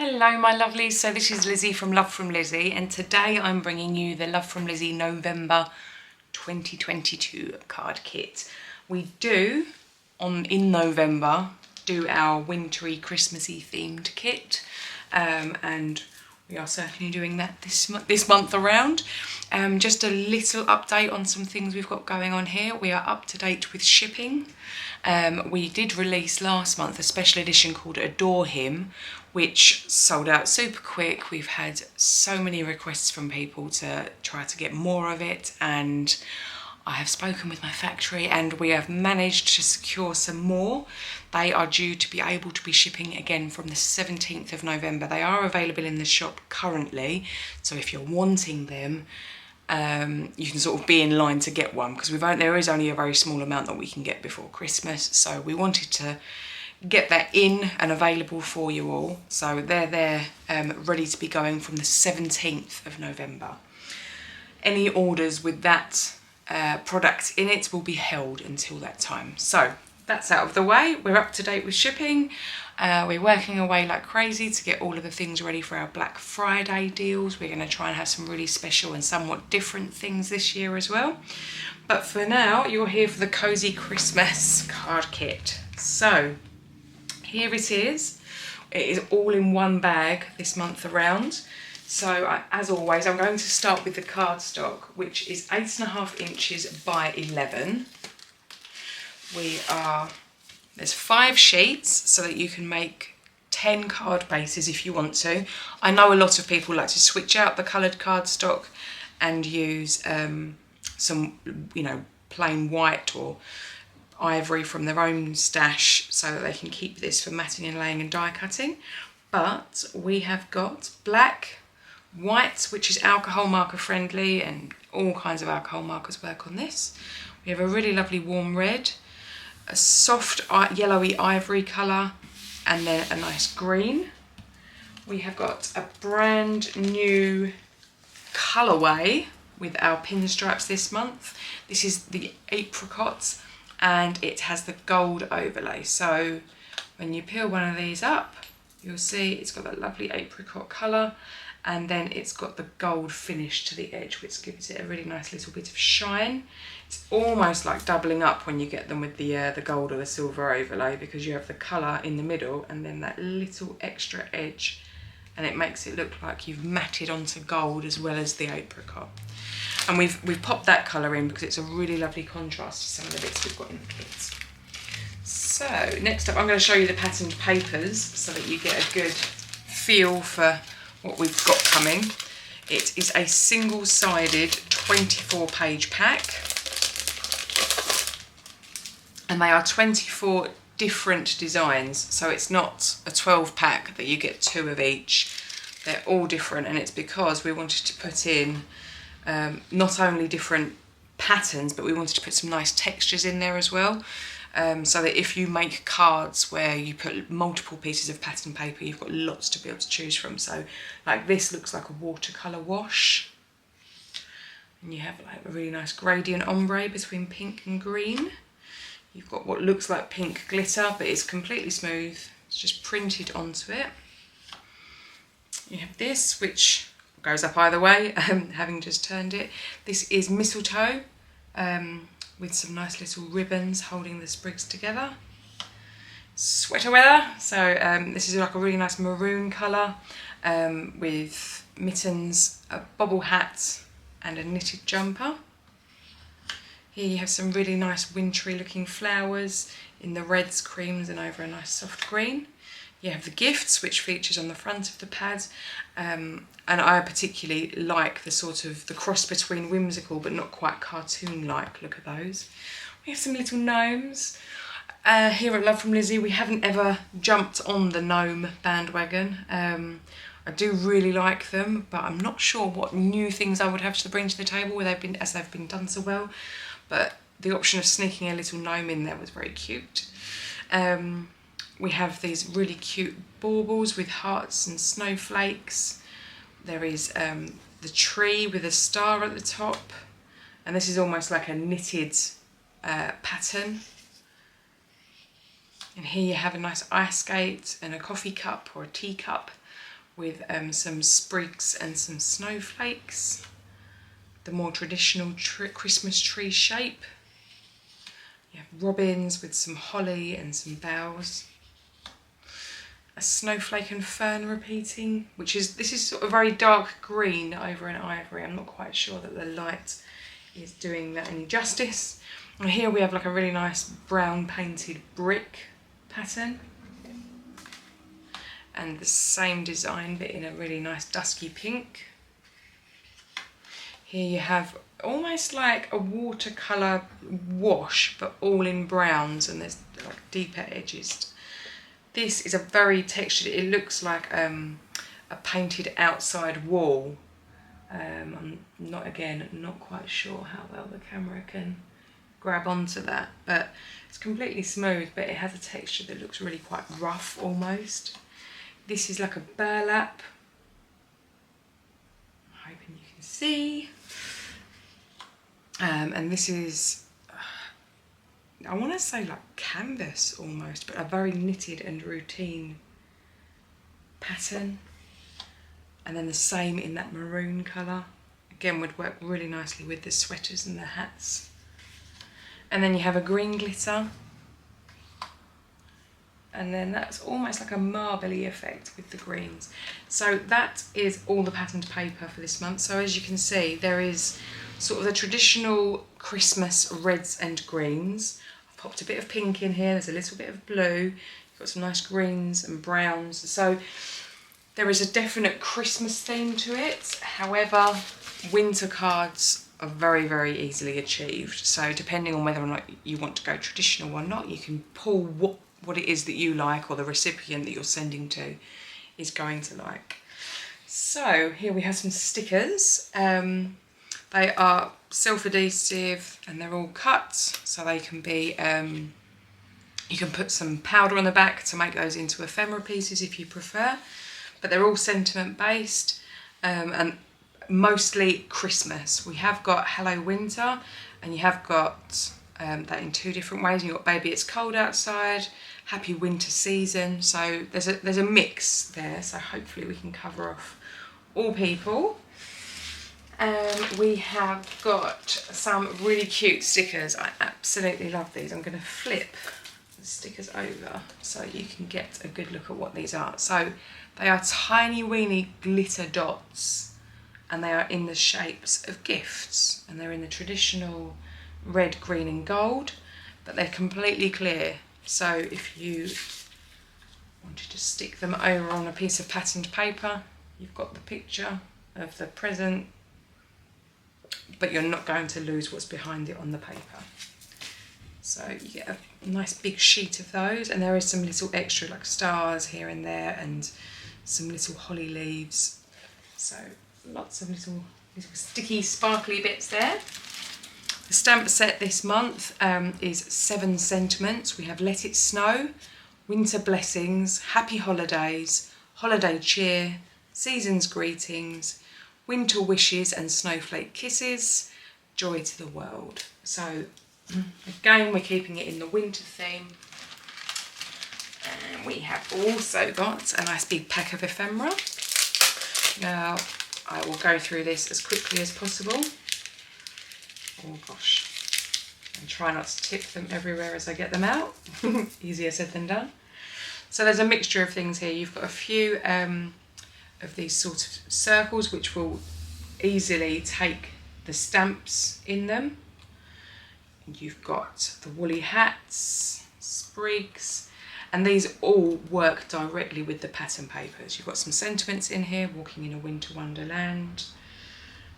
Hello my lovelies, so this is Lizzie from Love from Lizzie, and today I'm bringing you the Love from Lizzie November 2022 card kit. We do, in November, do our wintry Christmassy themed kit, and we are certainly doing that this month around. Just a little update on some things we've got going on here. We are up to date with shipping. We did release last month a special edition called Adore Him, which sold out super quick. We've had so many requests from people to try to get more of it, and I have spoken with my factory and we have managed to secure some more. They are due to be able to be shipping again from the 17th of November. They are available in the shop currently, so if you're wanting them, you can sort of be in line to get one, because there is only a very small amount that we can get before Christmas, so we wanted to get that in and available for you all. So they're there, ready to be going from the 17th of November. Any orders with that product in it will be held until that time. So that's out of the way. We're up to date with shipping. We're working away like crazy to get all of the things ready for our Black Friday deals. We're going to try and have some really special and somewhat different things this year as well. But for now, you're here for the Cozy Christmas card kit. So here it is. It is all in one bag this month around. So as always, I'm going to start with the cardstock, which is 8.5 inches by 11. There's 5 sheets so that you can make 10 card bases if you want to. I know a lot of people like to switch out the coloured cardstock and use some, plain white or ivory from their own stash so that they can keep this for matting and laying and die cutting. But we have got black, white, which is alcohol marker friendly, and all kinds of alcohol markers work on this. We have a really lovely warm red, a soft yellowy ivory colour, and then a nice green. We have got a brand new colourway with our pinstripes this month. This is the apricots, and it has the gold overlay. So when you peel one of these up, you'll see it's got that lovely apricot colour, and then it's got the gold finish to the edge, which gives it a really nice little bit of shine. It's almost like doubling up when you get them with the gold or the silver overlay, because you have the colour in the middle and then that little extra edge, and it makes it look like you've matted onto gold as well as the apricot. And we've popped that colour in because it's a really lovely contrast to some of the bits we've got in the kit. So next up, I'm going to show you the patterned papers so that you get a good feel for what we've got coming. It is a single-sided 24-page pack, and they are 24 different designs, so it's not a 12 pack that you get 2 of each. They're all different, and it's because we wanted to put in not only different patterns, but we wanted to put some nice textures in there as well, so that if you make cards where you put multiple pieces of pattern paper, you've got lots to be able to choose from. So like this looks like a watercolour wash, and you have like a really nice gradient ombre between pink and green. You've got what looks like pink glitter, but it's completely smooth. It's just printed onto it. You have this, which goes up either way, having just turned it. This is mistletoe, with some nice little ribbons holding the sprigs together. Sweater weather, so this is like a really nice maroon colour, with mittens, a bobble hat and a knitted jumper. Here you have some really nice wintry looking flowers in the reds, creams and over a nice soft green. You have the gifts, which features on the front of the pad, and I particularly like the cross between whimsical but not quite cartoon-like look of those. We have some little gnomes. Here at Love from Lizzie, we haven't ever jumped on the gnome bandwagon. I do really like them, but I'm not sure what new things I would have to bring to the table as they've been done so well. But the option of sneaking a little gnome in there was very cute. We have these really cute baubles with hearts and snowflakes. There is the tree with a star at the top, and this is almost like a knitted pattern. And here you have a nice ice skate and a coffee cup or a teacup with some sprigs and some snowflakes. The more traditional Christmas tree shape. You have robins with some holly and some boughs. A snowflake and fern repeating, this is sort of very dark green over an ivory. I'm not quite sure that the light is doing that any justice. And here we have like a really nice brown painted brick pattern. And the same design but in a really nice dusky pink. Here you have almost like a watercolour wash but all in browns, and there's like deeper edges. This is a very textured, it looks like a painted outside wall. I'm not quite sure how well the camera can grab onto that, but it's completely smooth, but it has a texture that looks really quite rough almost. This is like a burlap. I'm hoping you can see. And this is, I want to say like canvas almost, but a very knitted and routine pattern. And then the same in that maroon colour. Again, would work really nicely with the sweaters and the hats. And then you have a green glitter. And then that's almost like a marbly effect with the greens. So that is all the patterned paper for this month. So as you can see, there is sort of the traditional Christmas reds and greens. I've popped a bit of pink in here, there's a little bit of blue, you've got some nice greens and browns. So there is a definite Christmas theme to it. However, winter cards are very, very easily achieved. So depending on whether or not you want to go traditional or not, you can pull what it is that you like or the recipient that you're sending to is going to like. So here we have some stickers. They are self-adhesive and they're all cut, so they can be, you can put some powder on the back to make those into ephemera pieces if you prefer, but they're all sentiment based and mostly Christmas. We have got Hello Winter, and you have got that in two different ways. You've got Baby It's Cold Outside, Happy Winter Season, so there's a mix there, so hopefully we can cover off all people. We have got some really cute stickers. I absolutely love these. I'm going to flip the stickers over so you can get a good look at what these are. So they are tiny weeny glitter dots, and they are in the shapes of gifts, and they're in the traditional red, green and gold, but they're completely clear. So if you wanted to stick them over on a piece of patterned paper, you've got the picture of the present, but you're not going to lose what's behind it on the paper. So you get a nice big sheet of those, and there is some little extra like stars here and there and some little holly leaves. So lots of little sticky sparkly bits there. The stamp set this month is 7 sentiments. We have Let It Snow, Winter Blessings, Happy Holidays, Holiday Cheer, Season's Greetings, Winter Wishes and Snowflake Kisses, Joy to the World. So again, we're keeping it in the winter theme. And we have also got a nice big pack of ephemera. Now, I will go through this as quickly as possible. Oh gosh, and try not to tip them everywhere as I get them out. Easier said than done. So there's a mixture of things here. You've got a few of these sort of circles which will easily take the stamps in them. And you've got the woolly hats, sprigs, and these all work directly with the pattern papers. You've got some sentiments in here, walking in a winter wonderland.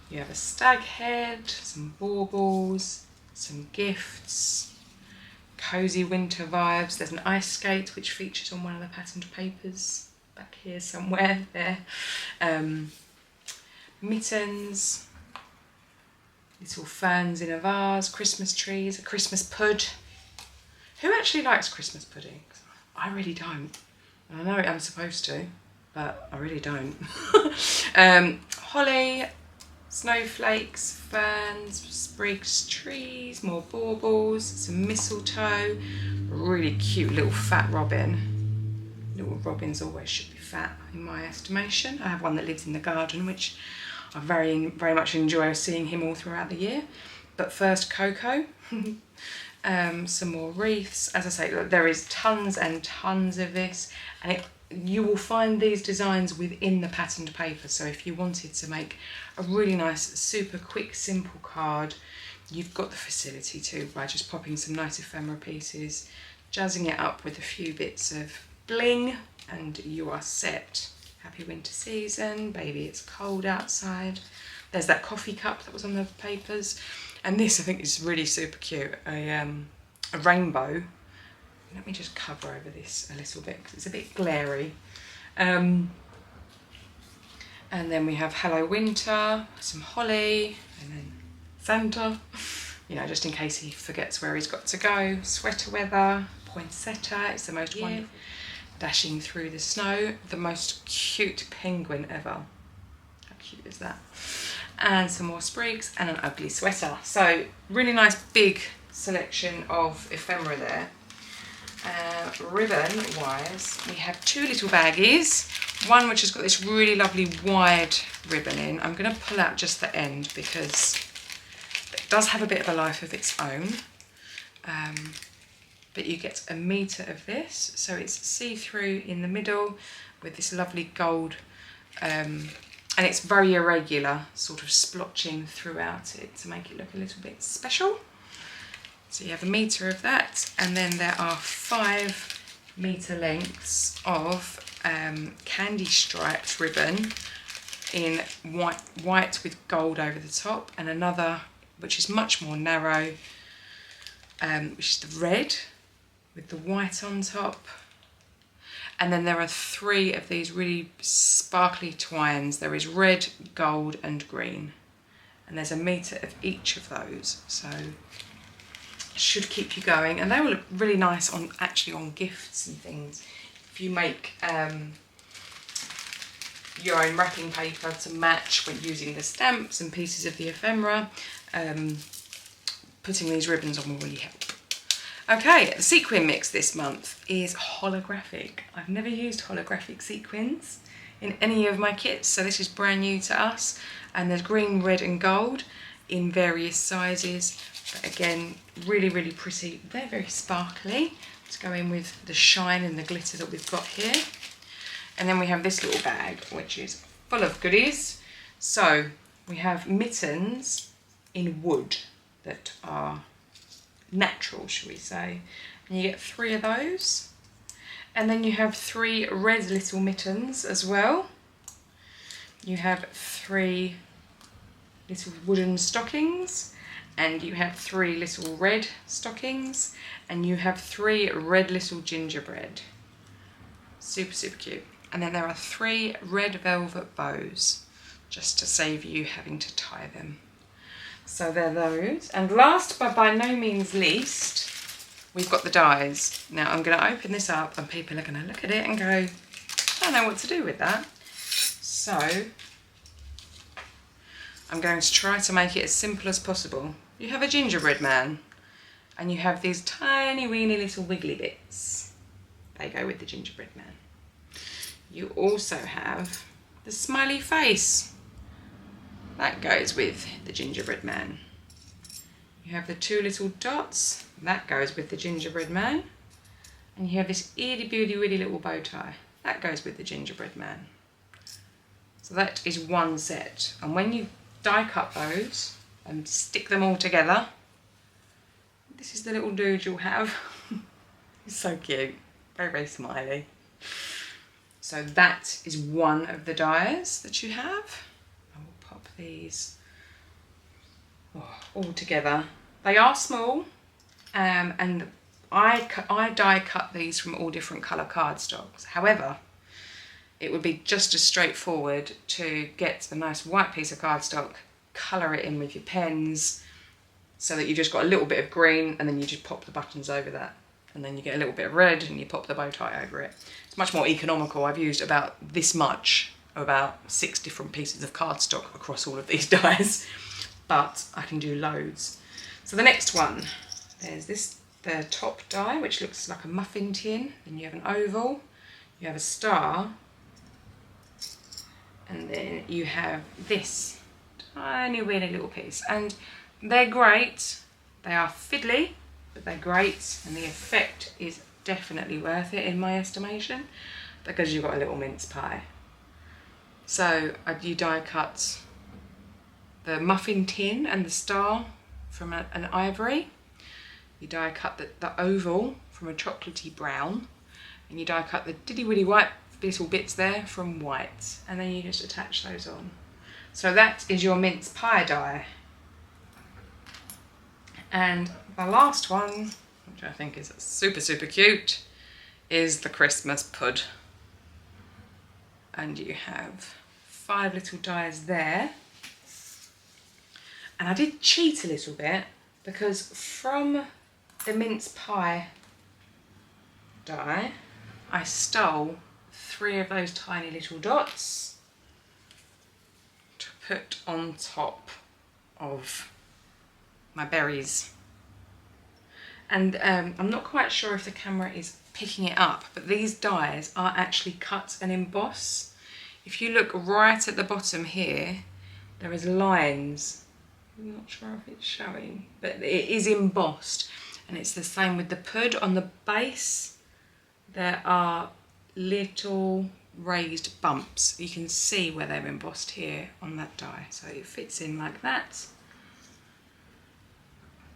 You have a stag head, some baubles, some gifts, cosy winter vibes. There's an ice skate which features on one of the patterned papers back here somewhere there. Mittens, little ferns in a vase, Christmas trees, a Christmas pud. Who actually likes Christmas pudding? I really don't. I know I'm supposed to, but I really don't. Holly, snowflakes, ferns, sprigs, trees, more baubles, some mistletoe, really cute little fat robin. Little robins always should be fat in my estimation. I have one that lives in the garden, which I very much enjoy seeing him all throughout the year. But first, Coco. Some more wreaths. As I say, look, there is tons and tons of this, and you will find these designs within the patterned paper. So if you wanted to make a really nice, super quick, simple card, you've got the facility to, by just popping some nice ephemera pieces, jazzing it up with a few bits of bling, and you are set. Happy winter season, baby, it's cold outside. There's that coffee cup that was on the papers, and this I think is really super cute. A rainbow. Let me just cover over this a little bit because it's a bit glary. And then we have Hello Winter, some holly, and then Santa, you know, just in case he forgets where he's got to go. Sweater weather, poinsettia, it's the most wonderful. Dashing through the snow, the most cute penguin ever. How cute is that? And some more sprigs and an ugly sweater. So really nice big selection of ephemera there. Ribbon wise, we have two little baggies. One which has got this really lovely wide ribbon in. I'm going to pull out just the end because it does have a bit of a life of its own. But you get 1 metre of this, so it's see-through in the middle with this lovely gold, and it's very irregular, sort of splotching throughout it to make it look a little bit special. So you have 1 metre of that, and then there are 5 metre lengths of candy striped ribbon in white with gold over the top, and another which is much more narrow, which is the red with the white on top. And then there are 3 of these really sparkly twines. There is red, gold and green. And there's 1 metre of each of those. So it should keep you going. And they will look really nice on on gifts and things. If you make your own wrapping paper to match when using the stamps and pieces of the ephemera, putting these ribbons on will really help. Okay, the sequin mix this month is holographic. I've never used holographic sequins in any of my kits, so this is brand new to us. And there's green, red and gold in various sizes. But again, really pretty. They're very sparkly to go in with the shine and the glitter that we've got here. And then we have this little bag, which is full of goodies. So we have mittens in wood that are natural, shall we say, and you get 3 of those. And then you have 3 red little mittens as well. You have 3 little wooden stockings, and you have 3 little red stockings, and you have 3 red little gingerbread. Super cute. And then there are 3 red velvet bows, just to save you having to tie them. So they're those. And last but by no means least, we've got the dies. Now I'm going to open this up and people are going to look at it and go, I don't know what to do with that. So I'm going to try to make it as simple as possible. You have a gingerbread man and you have these tiny weeny little wiggly bits. They go with the gingerbread man. You also have the smiley face. That goes with the gingerbread man. You have the 2 little dots. That goes with the gingerbread man. And you have this itty bitty witty little bow tie. That goes with the gingerbread man. So that is one set. And when you die cut those and stick them all together, this is the little dude you'll have. He's so cute. Very smiley. So that is one of the dies that you have. These all together. They are small, and I die cut these from all different colour cardstocks. However, it would be just as straightforward to get the nice white piece of cardstock, colour it in with your pens, so that you just got a little bit of green, and then you just pop the buttons over that, and then you get a little bit of red, and you pop the bow tie over it. It's much more economical. I've used about this much. About 6 different pieces of cardstock across all of these dies, but I can do loads. So the next one, there's the top die, which looks like a muffin tin. Then you have an oval, you have a star, and then you have this tiny weird little piece. And they're great. They are fiddly, but they're great, and the effect is definitely worth it in my estimation, because you've got a little mince pie. So you die cut the muffin tin and the star from an ivory. You die cut the oval from a chocolatey brown, and you die cut the diddy widdy white little bits there from white, and then you just attach those on. So that is your mince pie die. And the last one, which I think is super, super cute, is the Christmas pud. And you have 5 little dies there. And I did cheat a little bit, because from the mince pie die, I stole 3 of those tiny little dots to put on top of my berries. And I'm not quite sure if the camera is picking it up, but these dies are actually cut and emboss. If you look right at the bottom here, there is lines. I'm not sure if it's showing, but it is embossed. And it's the same with the pud. On the base, there are little raised bumps. You can see where they're embossed here on that die. So it fits in like that.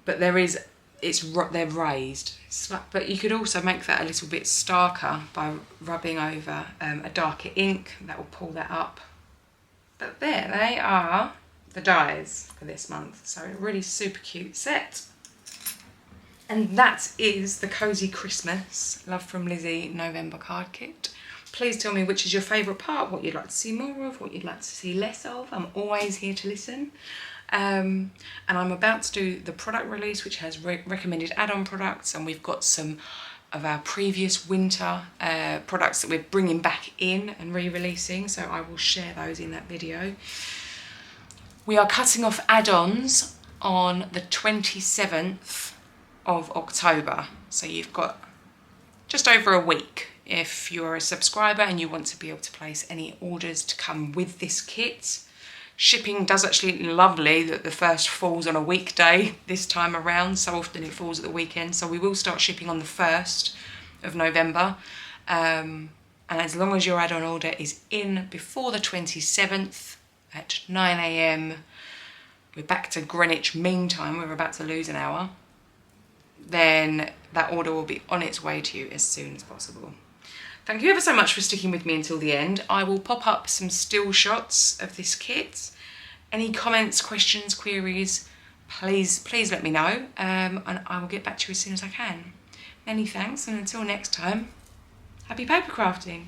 But they're raised. But you could also make that a little bit starker by rubbing over a darker ink. That will pull that up. But there they are, the dies for this month. So a really super cute set. And that is the Cozy Christmas Love from Lizi November card kit. Please tell me which is your favourite part, what you'd like to see more of, what you'd like to see less of. I'm always here to listen. And I'm about to do the product release, which has recommended add-on products, and we've got some of our previous winter products that we're bringing back in and re-releasing, so I will share those in that video. We are cutting off add-ons on the 27th of October, so you've got just over a week if you're a subscriber and you want to be able to place any orders to come with this kit. Shipping does actually lovely that the first falls on a weekday this time around. So often it falls at the weekend. So we will start shipping on the 1st of November. And as long as your add-on order is in before the 27th at 9 AM, we're back to Greenwich Mean Time, we're about to lose an hour, then that order will be on its way to you as soon as possible. Thank you ever so much for sticking with me until the end. I will pop up some still shots of this kit. Any comments, questions, queries, please let me know, and I will get back to you as soon as I can. Many thanks, and until next time, happy paper crafting.